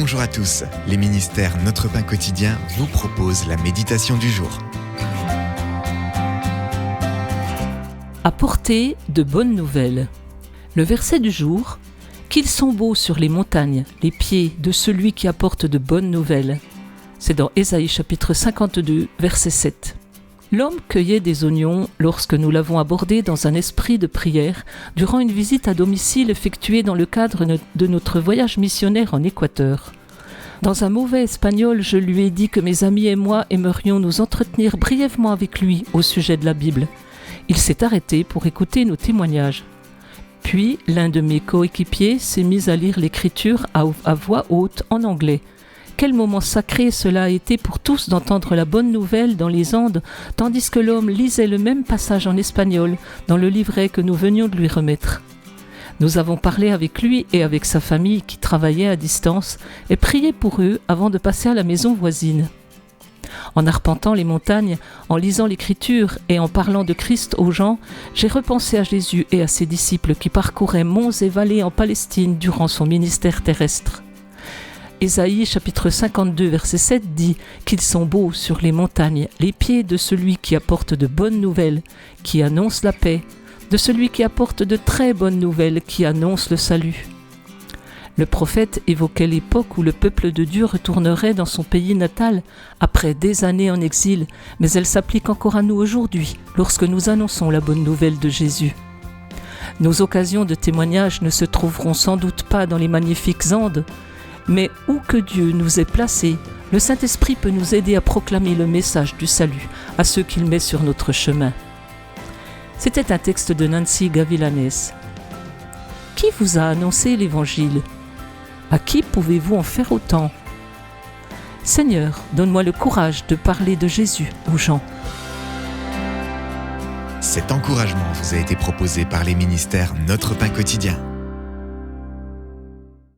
Bonjour à tous, les ministères Notre Pain Quotidien vous proposent la méditation du jour. Apporter de bonnes nouvelles. Le verset du jour, qu'ils sont beaux sur les montagnes, les pieds de celui qui apporte de bonnes nouvelles. C'est dans Ésaïe chapitre 52, verset 7. L'homme cueillait des oignons lorsque nous l'avons abordé dans un esprit de prière durant une visite à domicile effectuée dans le cadre de notre voyage missionnaire en Équateur. Dans un mauvais espagnol, je lui ai dit que mes amis et moi aimerions nous entretenir brièvement avec lui au sujet de la Bible. Il s'est arrêté pour écouter nos témoignages. Puis, l'un de mes coéquipiers s'est mis à lire l'écriture à voix haute en anglais. Quel moment sacré cela a été pour tous d'entendre la bonne nouvelle dans les Andes, tandis que l'homme lisait le même passage en espagnol dans le livret que nous venions de lui remettre. Nous avons parlé avec lui et avec sa famille qui travaillait à distance et prié pour eux avant de passer à la maison voisine. En arpentant les montagnes, en lisant l'écriture et en parlant de Christ aux gens, j'ai repensé à Jésus et à ses disciples qui parcouraient monts et vallées en Palestine durant son ministère terrestre. Ésaïe chapitre 52 verset 7 dit qu'ils sont beaux sur les montagnes, les pieds de celui qui apporte de bonnes nouvelles, qui annonce la paix, de celui qui apporte de très bonnes nouvelles, qui annonce le salut. Le prophète évoquait l'époque où le peuple de Dieu retournerait dans son pays natal après des années en exil, mais elle s'applique encore à nous aujourd'hui lorsque nous annonçons la bonne nouvelle de Jésus. Nos occasions de témoignage ne se trouveront sans doute pas dans les magnifiques Andes, mais où que Dieu nous ait placés, le Saint-Esprit peut nous aider à proclamer le message du salut à ceux qu'il met sur notre chemin. C'était un texte de Nancy Gavilanes. Qui vous a annoncé l'Évangile ? À qui pouvez-vous en faire autant ? Seigneur, donne-moi le courage de parler de Jésus aux gens. Cet encouragement vous a été proposé par les ministères Notre Pain Quotidien.